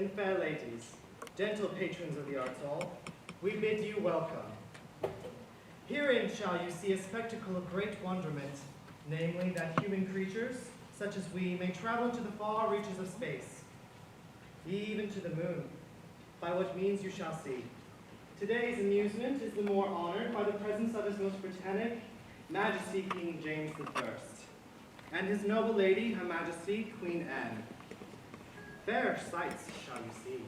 and fair ladies, gentle patrons of the arts all, we bid you welcome. Herein shall you see a spectacle of great wonderment, namely that human creatures, such as we, may travel into the far reaches of space, even to the moon, by what means you shall see. Today's amusement is the more honored by the presence of His Most Britannic Majesty King James I, and his noble lady, Her Majesty Queen Anne. Fair sights shall you see.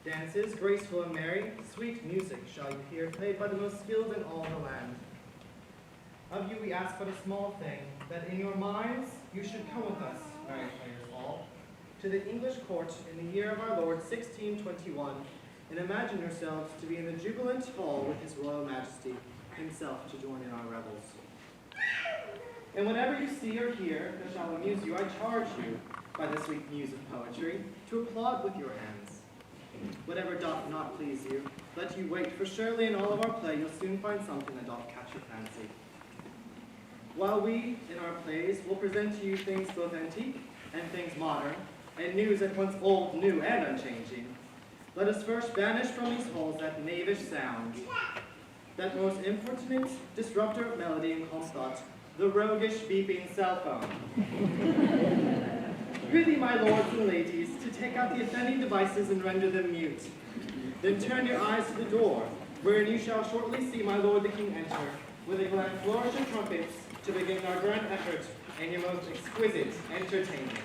Dances, graceful and merry, sweet music shall you hear, played by the most skilled in all the land. Of you we ask but a small thing, that in your minds you should come with us, merry players all, to the English court in the year of our Lord 1621, and imagine yourselves to be in the jubilant hall with His Royal Majesty himself to join in our revels. And whatever you see or hear that shall amuse you, I charge you, by the sweet muse of poetry, to applaud with your hands. Whatever doth not please you, let you wait, for surely in all of our play you'll soon find something that doth catch your fancy. While we, in our plays, will present to you things both antique and things modern, and news at once old, new, and unchanging, let us first banish from these halls that knavish sound, that most impertinent disrupter of melody and calm thought, the roguish beeping cell phone. Prithee, my lords and ladies, to take out the offending devices and render them mute. Then turn your eyes to the door, wherein you shall shortly see my lord the king enter, with a grand flourish of trumpets, to begin our grand effort and your most exquisite entertainment.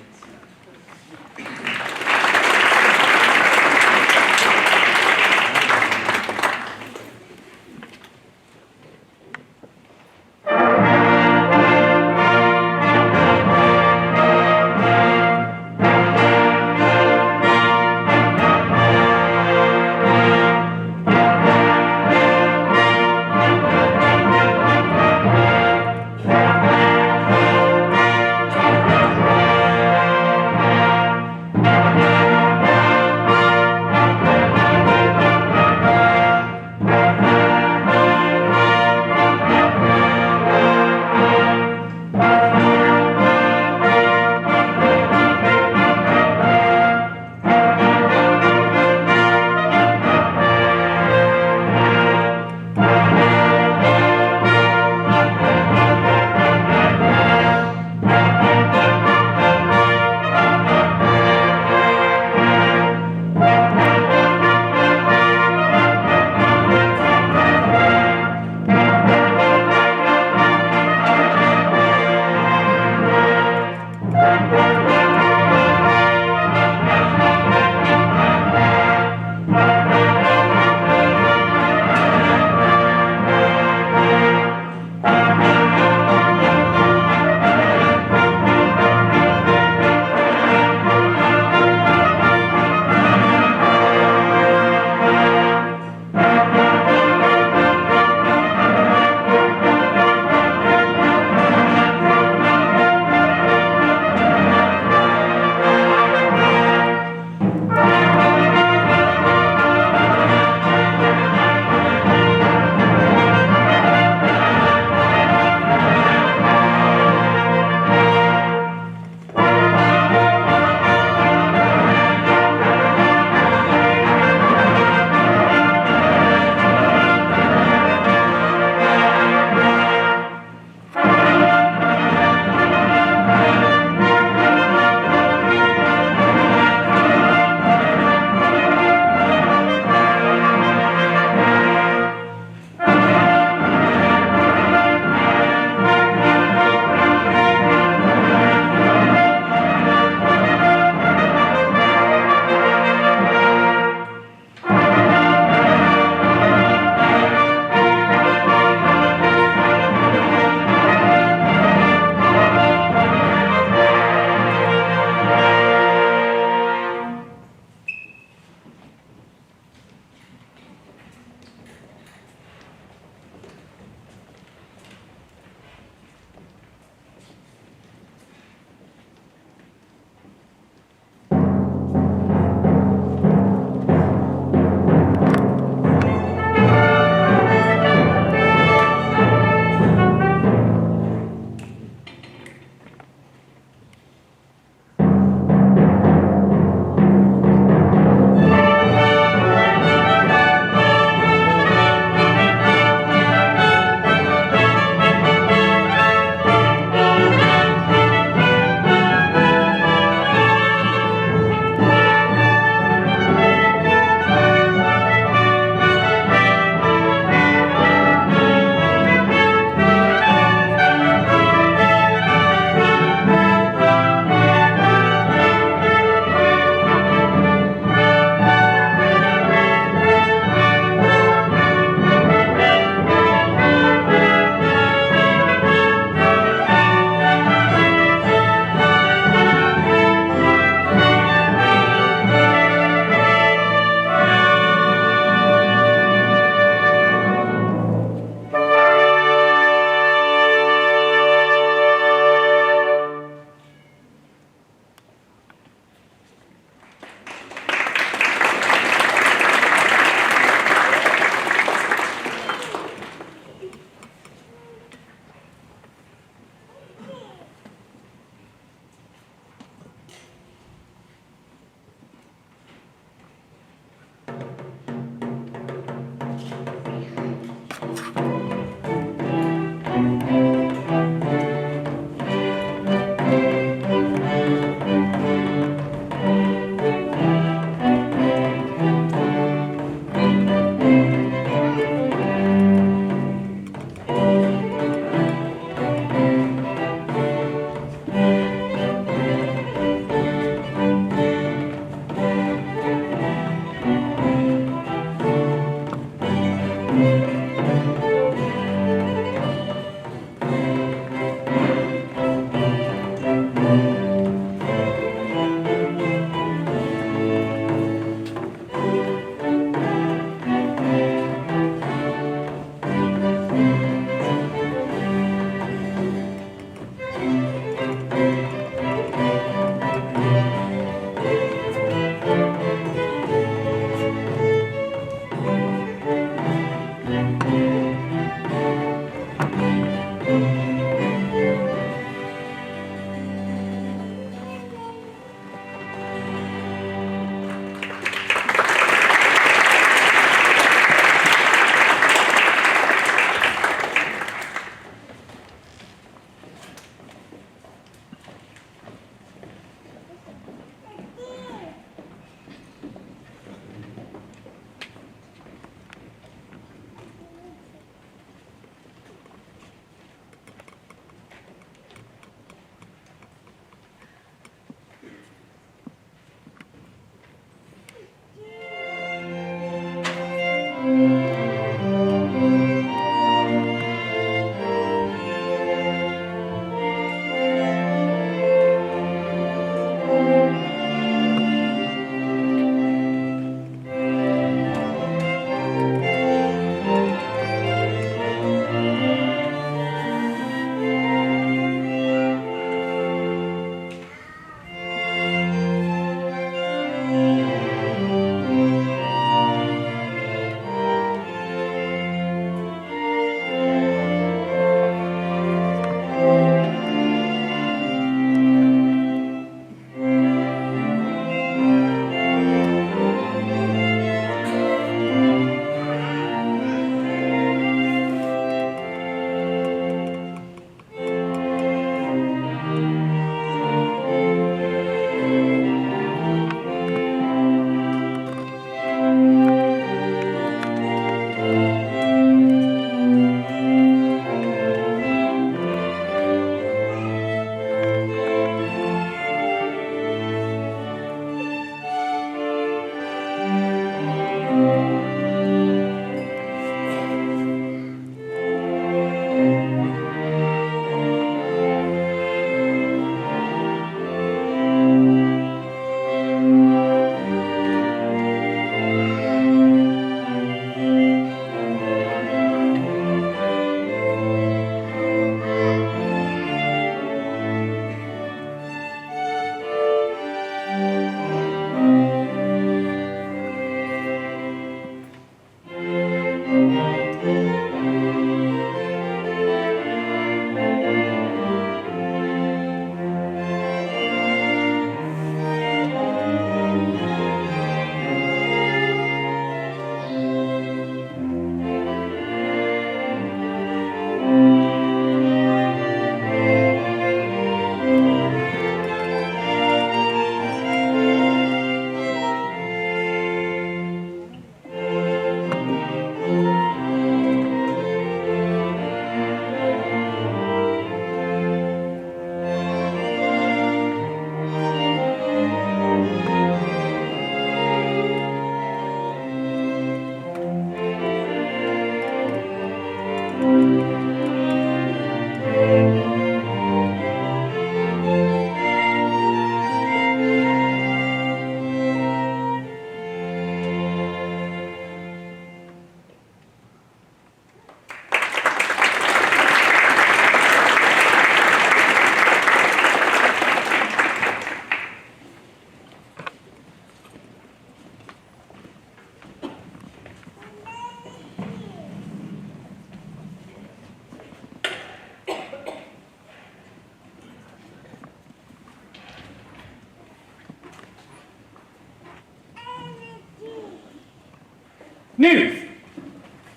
News!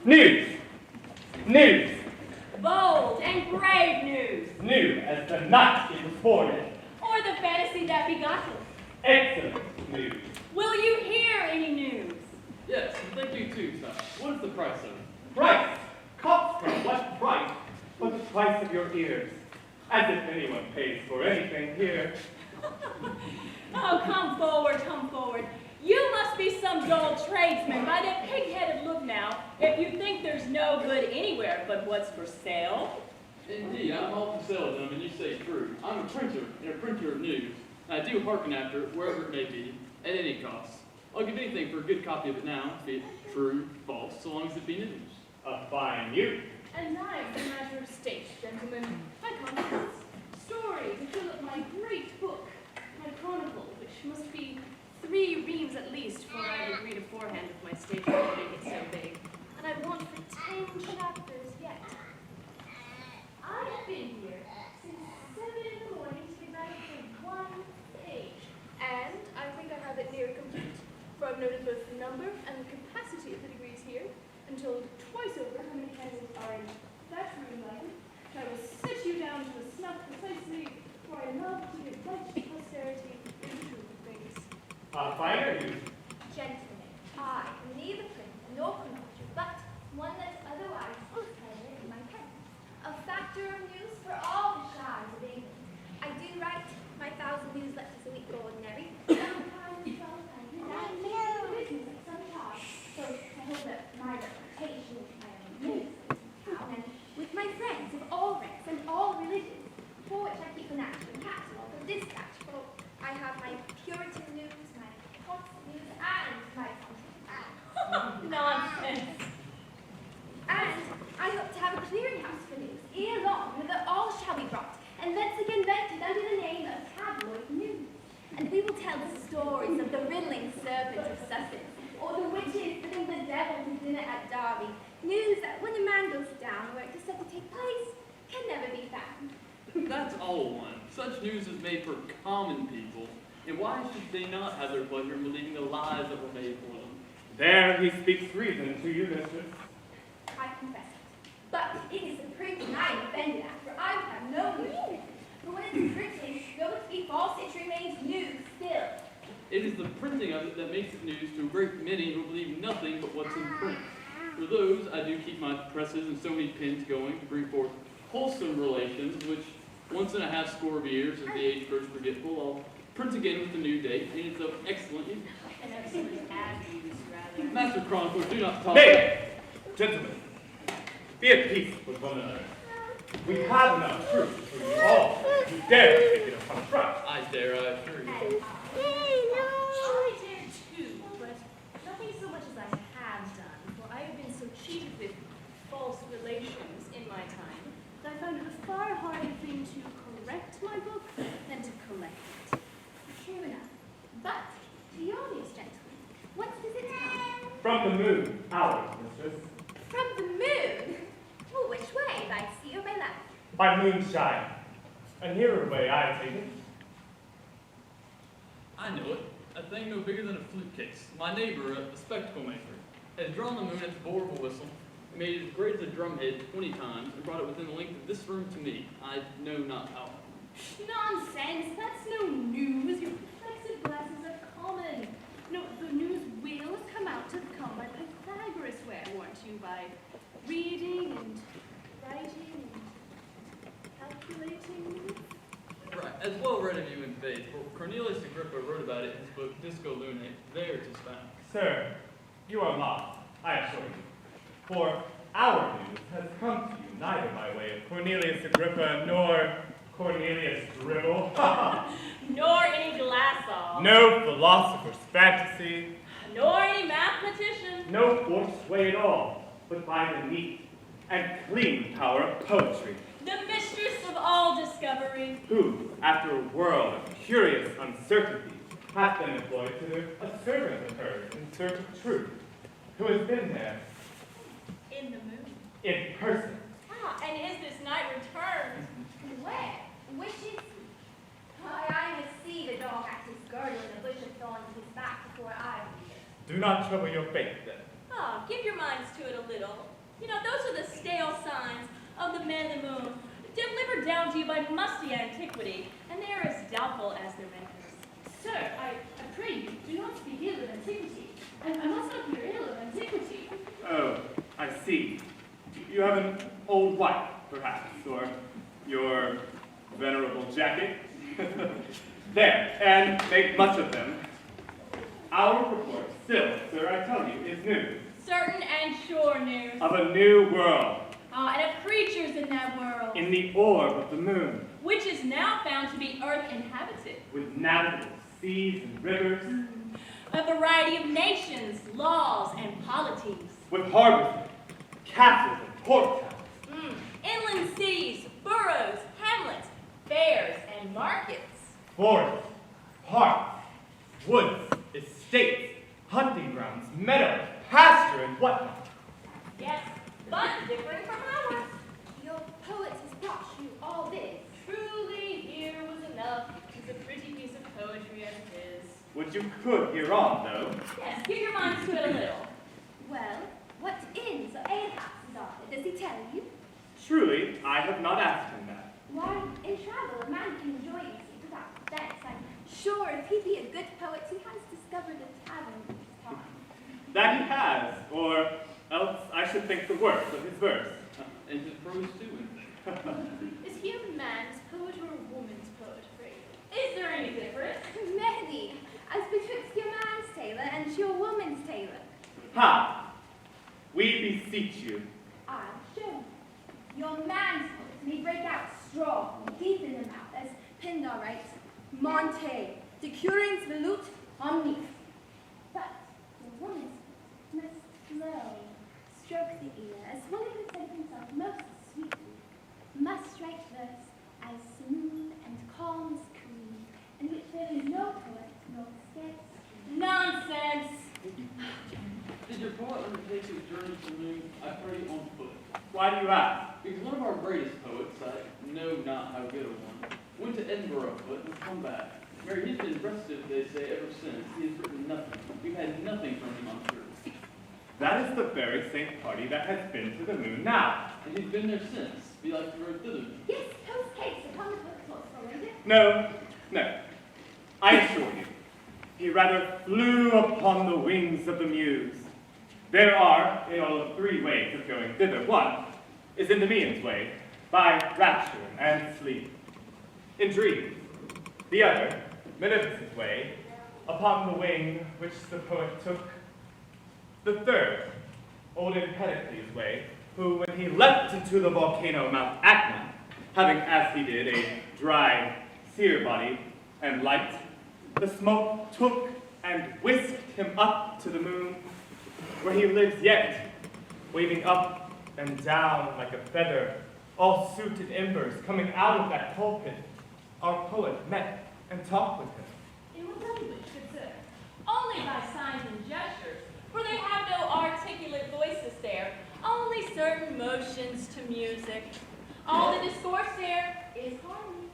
News! News! Bold and brave news. New as the night it was born in. Or the fantasy that begot it. Excellent news. Will you hear any news? Yes, thank you too, sir. What is the price of it? Price! Coxcomb, what price? But the price of your ears. As if anyone pays for anything here. Oh, come forward, come forward. You must be some dull tradesman by that pig-headed look now, if you think there's no good anywhere but what's for sale. Indeed, I'm all for sale, gentlemen, you say true. I'm a printer, and a printer of news. And I do hearken after it, wherever it may be, at any cost. I'll give anything for a good copy of it now, be it true, false, so long as it be news. A fine youth. And now the matter of state, gentlemen. My confidence. Story to fill up my great book, my chronicle, which must be 3 reams at least, for I had agreed beforehand with my station to make it so big. And I want for 10 chapters yet. I have been here since 7 in the morning to get ready for 1 page. And I think I have it near complete, for I've noted both the number and the capacity of the degrees here, and told twice over how many candidates are in that room lighted. I will sit you down to a snuff precisely, for I love to give light to posterity in the truth of things. A finer youth. Gentlemen, I am neither prince nor chronologer, but one that's otherwise pleasant in my pen. A factor of news for all the shires of England. I do write my 1,000 newsletters a week ordinary, sometimes 12 times a day, business at some time, so I hope that my reputation is my own minister in town, and with my friends of all ranks and all religions, for which I keep an actual catalogue of dispatch, for I have my Puritan news, my Protestant news, and my Nonsense. And I hope to have a clearinghouse for news, ere long, that all shall be brought, and let's again vented under the name of tabloid news. And we will tell the stories of the riddling serpent of Sussex, or the witches putting the devil to dinner at Derby. News that when a man goes down where it is said to take place, can never be found. That's all one. Such news is made for common people, and why should they not have their pleasure in believing the lies that were made for them? There he speaks reason to you, mistress. I confess it. But it is the printing I am offended at, for I would have no use in it. For when it is written, though it be false, it remains news still. It is the printing of it that makes it news to a great many who believe nothing but what's in print. For those, I do keep my presses and so many pens going to bring forth wholesome relations, which once in a half score of years, as the age grows forgetful, I'll print again with the new date, and it's of excellent use. An excellent ad news, rather. Master Chronicler, do not talk. Nay, gentlemen, be at peace with one another. We have enough truth for you all. You dare to take it upon trust. I dare, I assure you. I dare too, but nothing so much as I have done, for I have been so cheated with false relations in my time, that I found it a far harder thing to correct my book than to collect it. True enough. But, to your news, gentlemen, whence does it come? From the moon, ours, mistress. From the moon? Well, which way? By sea or by land? By moonshine. A nearer way, I take it. I know it. A thing no bigger than a flute case. My neighbor, a spectacle maker, had drawn the moon at the bore of a whistle, made it as great as a drumhead 20 times, and brought it within the length of this room to me. I know not how. Nonsense! That's no news. Your reflexive glasses are common. No, the news will come out to come by Pythagoras' way, weren't you? By reading and writing and calculating. Right, as well read of you in faith, for Cornelius Agrippa wrote about it in his book Disco Lunae, there 'tis found. Sir, you are lost, I assure you. For our news has come to you neither by way of Cornelius Agrippa nor Cornelius Dribble. Nor any glassall. No philosopher's fantasy. Nor any mathematician. No forced way at all, but by the neat and clean power of poetry. The mistress of all discovery. Who, after a world of curious uncertainty, hath been employed to a servant of hers in search of truth, who has been there In the moon. in person. Ah, and is this night returned? Where? Which is he? Why, I must see the dog at his girdle and a bush of thorns at his back before I leave it. Do not trouble your faith, then. Ah, Give your minds to it a little. You know, those are the stale signs of the men of the moon, delivered down to you by musty antiquity, and they are as doubtful as their makers. Sir, I pray you, do not speak ill of antiquity. I must not hear ill of antiquity. Oh, I see. You have an old wife, perhaps, or your venerable jacket. There, and make much of them. Our report still, sir, I tell you, is news. Certain and sure news. Of a new world, And of creatures in that world, in the orb of the moon, which is now found to be earth inhabited. with navigable seas and rivers, A variety of nations, laws, and polities. with harbors, castles, and port towns, Inland cities, boroughs, hamlets, fairs, and markets. forests, parks, woods, estates, hunting grounds, meadows, pasture, and whatnot. Yes, but different from ours. Your poet has brought you all this. Truly, here was enough. 'Tis a pretty piece of poetry as it is. Which you could hear on, though. Yes, give your minds to it a little. Well, what inns or alehouses are there? Does he tell you? Truly, I have not asked him that. Why, in travel, a man can enjoy himself without thanks. I'm sure if he be a good poet, he has discovered a tavern in his time. That he has, or else I should think the worst of his verse. And his prose too. Is he a man's poet or a woman's poet, pray? Is there any difference? Many, as betwixt your man's tailor and your woman's tailor. Ha! We beseech you. I'll show you. Your man's poet may break out strong and deep in the mouth, as Pindar writes, Monte, decurrens velut omnis. But the woman's poet must slow, stroke the ear, as one who said himself most sweetly, must write verse as smooth and calm as cream, in which there is no poet nor scarce. Nonsense! Did your poet undertake his journey to the moon, I pray, on foot? Why do you ask? Because one of our greatest poets, I know not how good a one, went to Edinburgh afoot and has come back. Mary, he's been restive, they say, ever since. He has written nothing. We've had nothing from him on earth. That is the very same party that has been to the moon now. And he's been there since. Be like to road thither. Yes, post cakes upon the footfalls, Belinda. No, no. I assure you, he rather flew upon the wings of the muse. There are, in all of 3 ways of going thither. One is in the Mean's way, by rapture and sleep, in dreams. The other, Maleficent's way, upon the wing which the poet took. The third, old Empedocles' way, who, when he leapt into the volcano Mount Acma, having as he did a dry, sear body and light, the smoke took and whisked him up to the moon, where he lives yet, waving up and down like a feather, all suited embers coming out of that pulpit. Our poet met and talked with him. In what language, good sir? Only by signs and gestures, for they have no articulate voices there, only certain motions to music. All the discourse there is harmony.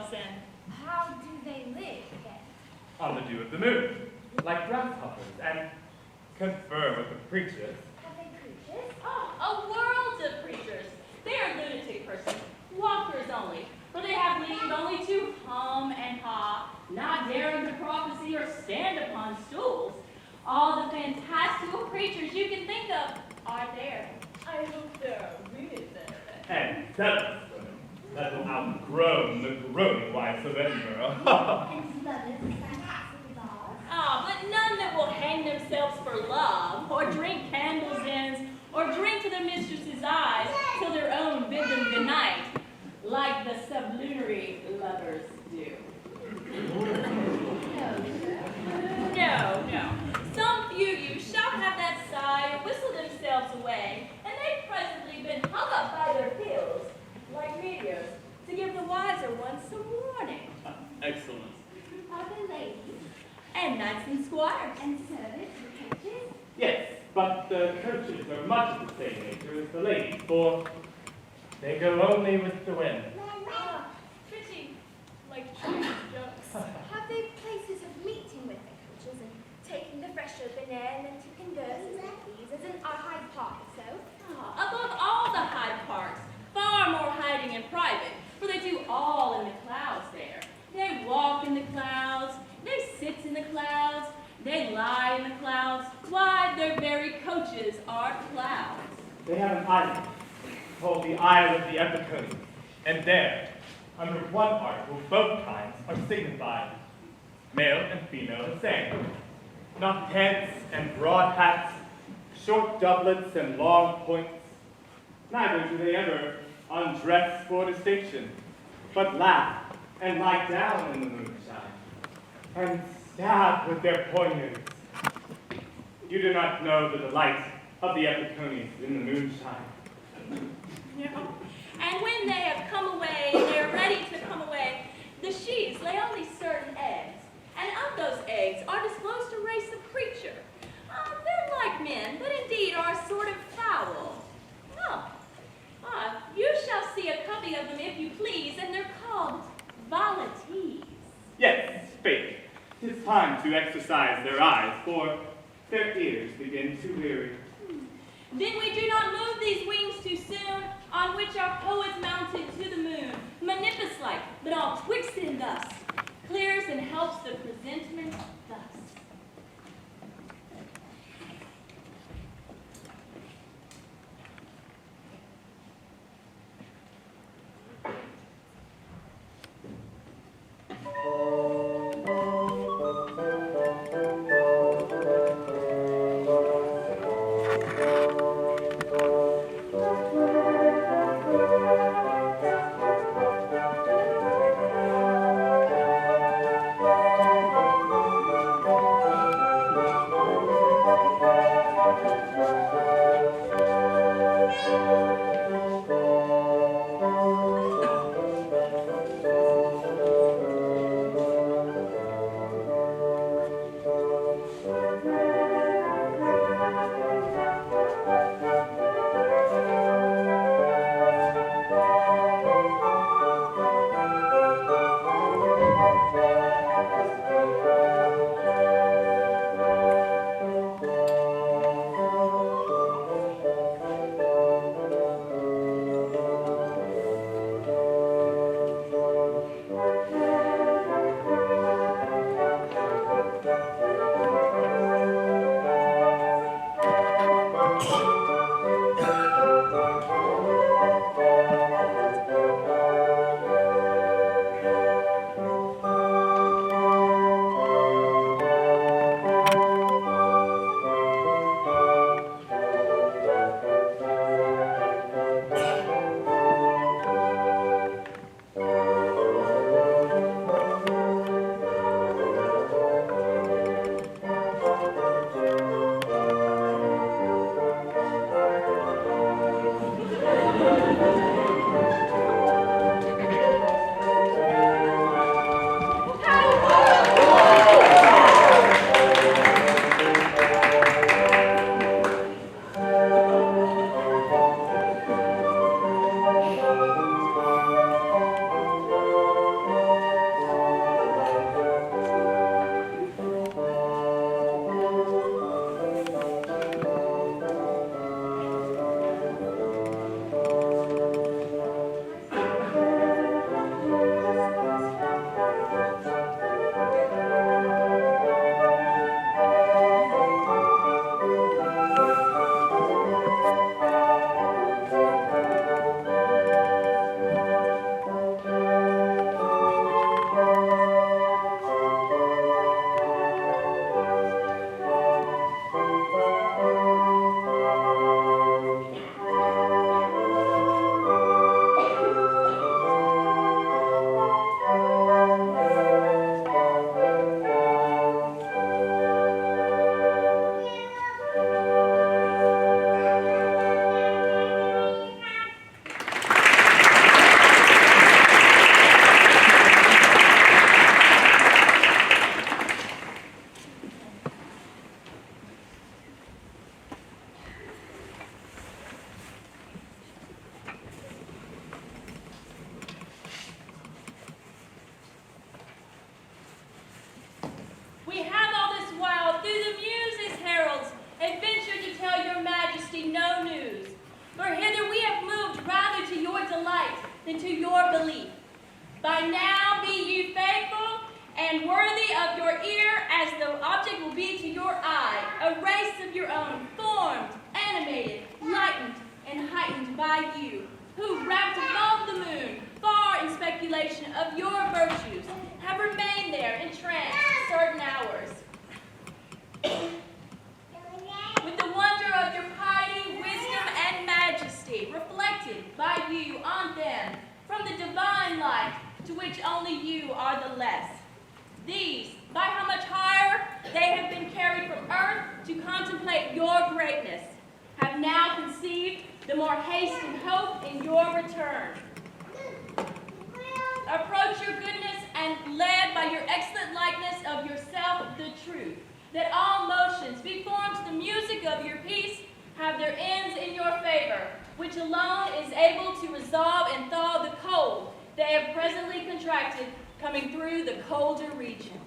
themselves in. How do they live then? On the dew of the moon, like grasshoppers, and confer with the preachers. Have they creatures? Oh, a world of creatures. They are lunatic persons, walkers only, for they have leave only to hum and ha, not daring to prophesy or stand upon stools. All the fantastical creatures you can think of are there. I hope they're really there. And zealous women that will outgrown the groaning wives of Edinburgh. And lovers of fantastical bars? Ah, but none that will hang themselves for love, or drink candles' ends, or drink to their mistress's eyes till their own bid them good night, like the sublunary lovers do. No. Some few youths shall have that sigh and whistle themselves away, and they've presently been hung up by their heels, like meteors, to give the wiser ones some warning. Excellent. Are they ladies? And knights and squires. And servants and coaches? Yes, but the coaches are much of the same nature as the ladies, for they go only with the wind. Ah, pretty like children's jokes. Have they places of meeting with their coaches and taking the fresh open air and then to converse as they please, as in our Hyde Park or so? Ah, above all the Hyde Parks, far more hiding in private, for they do all in the clouds there. They walk in the clouds, they sit in the clouds, they lie in the clouds. Why, their very coaches are clouds. They have an island called the Isle of the Epiconies, and there, under one article, both kinds are signified, male and female the same. Not heads and broad hats, short doublets and long points. Neither do they ever undress for distinction, but laugh and lie down in the moonshine, and stab with their poignards. You do not know the delight of the Epiconies in the moonshine. No. And when they have come away, and they are ready to come away, the sheaves lay only certain eggs, and of those eggs are disclosed to race of creature. They're like men, but indeed are a sort of fowl. You shall see a copy of them if you please, and they're called volatees. Yes, speak. 'Tis time to exercise their eyes, for their ears begin to weary. Then we do not move these wings too soon, on which our poets mounted to the moon, Menippus-like, but all twixt and thus, clears and helps the presentment thus. delight than to your belief. By now be you faithful and worthy of your ear as the object will be to your eye, a race of your own, formed, animated, lightened, and heightened by you, who, wrapped above the moon, far in speculation of your virtues, have remained there entranced certain hours. With the wonder of your piety, wisdom, and majesty reflected by you on them from the divine light to which only you are the less. These, by how much higher they have been carried from earth to contemplate your greatness, have now conceived the more haste and hope in your return. Approach your goodness and led by your excellent likeness of yourself the truth, that all motions be formed to the music of your peace, have their ends in your favor, which alone is able to resolve and thaw the cold they have presently contracted coming through the colder region.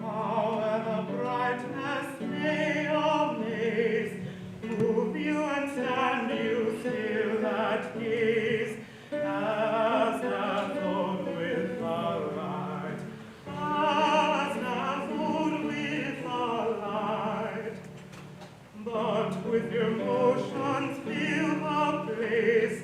However brightness may amaze, move you and stand you still at gaze, as dazzled with the light, as dazzled with the light. But with your motions fill the place,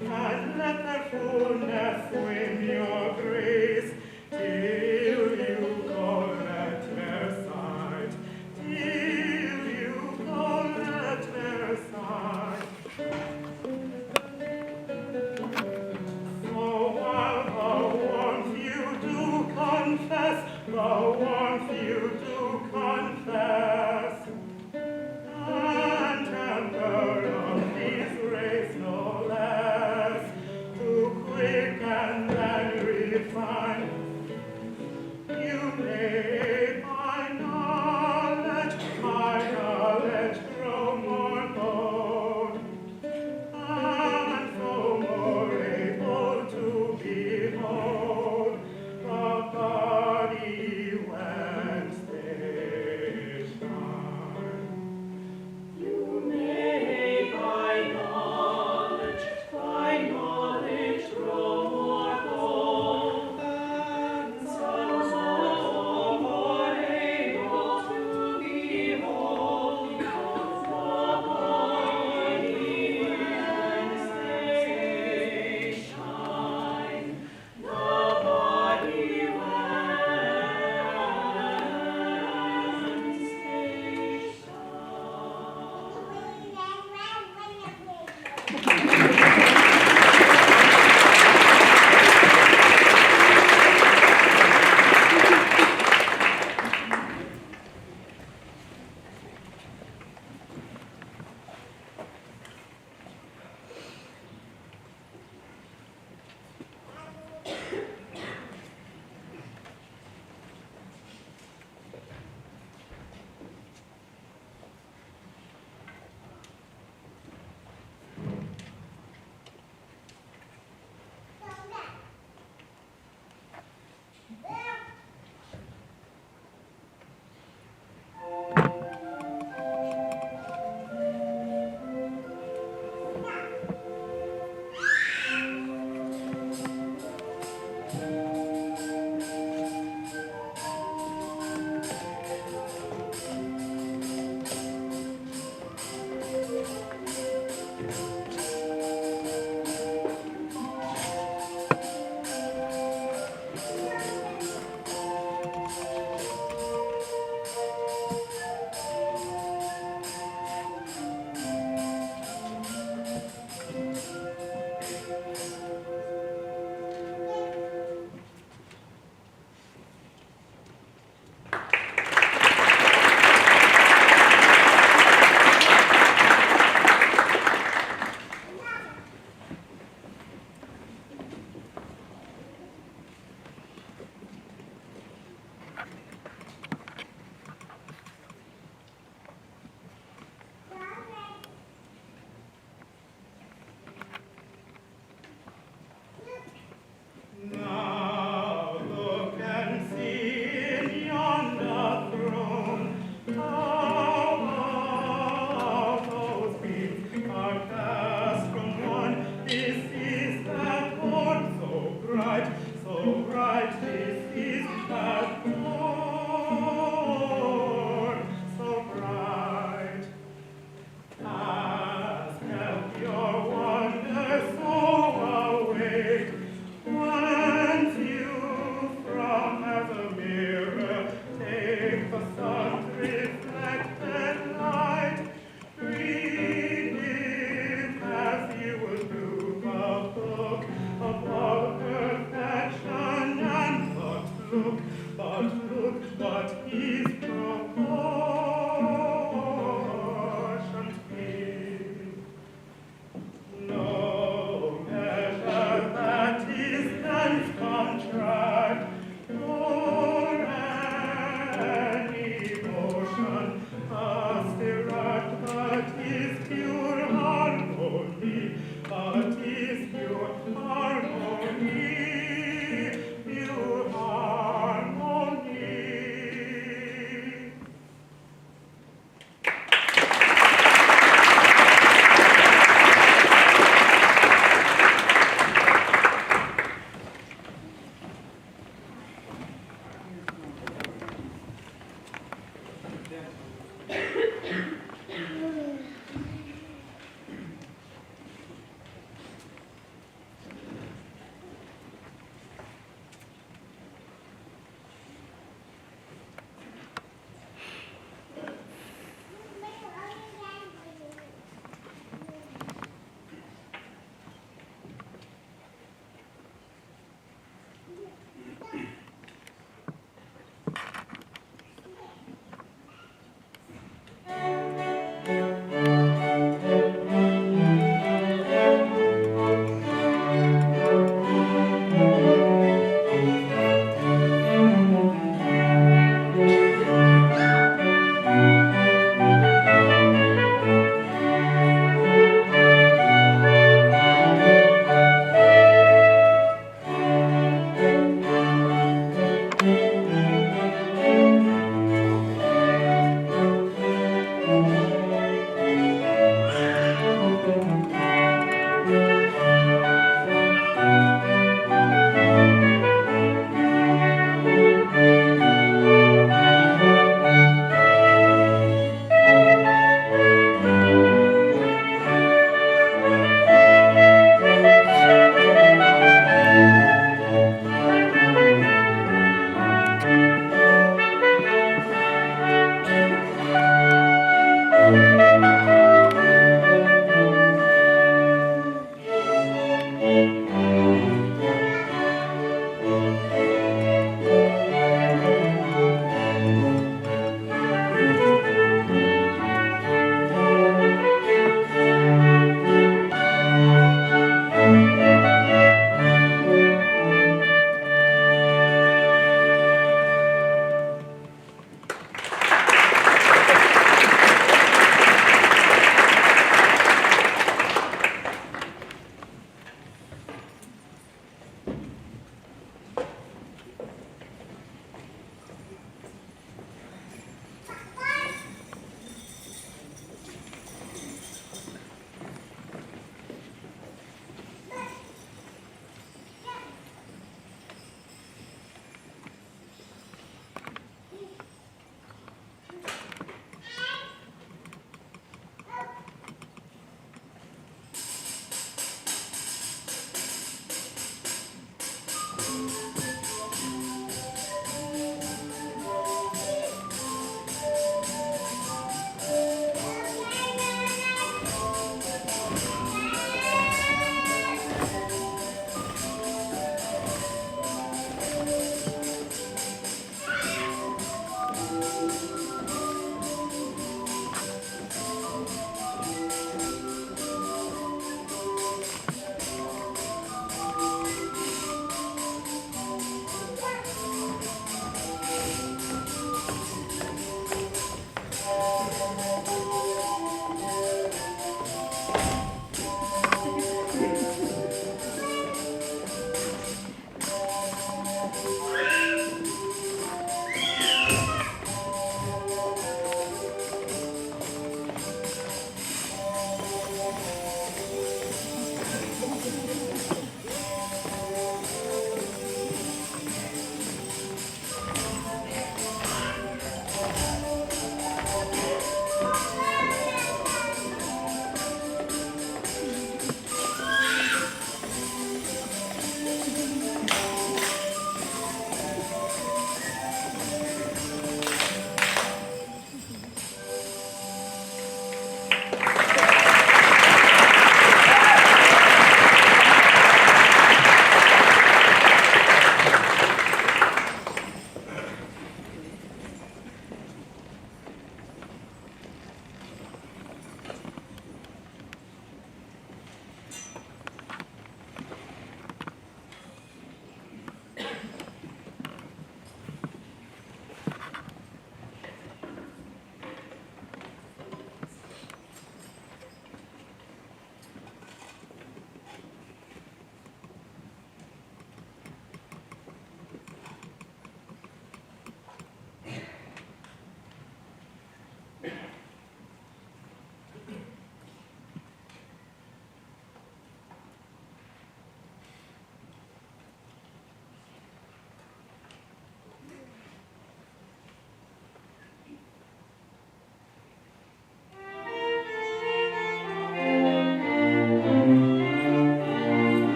and let their fullness win your grace, till you call at their side, till you call at their side. So while the warmth you do confess, the warmth you do confess, and temper of these rays no less, to quicken and refine, you may by knowledge grow more bold, and so more able to behold the body whence they shine. You may by knowledge grow more bold, bright this is that dawn, so bright. Ask help your wonder so awake, once you from the mirror take the sun's reflected light, read it as you would do a book about perfection, and but look what is proportioned here. No measure that distance contract, nor any motion cast erect, but is pure harmony, pure harmony.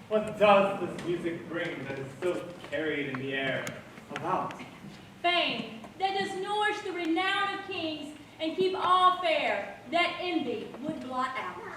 What does this music bring that is so carried in the air about? Fame, that does nourish the renown of kings and keep all fair, that envy would blot out.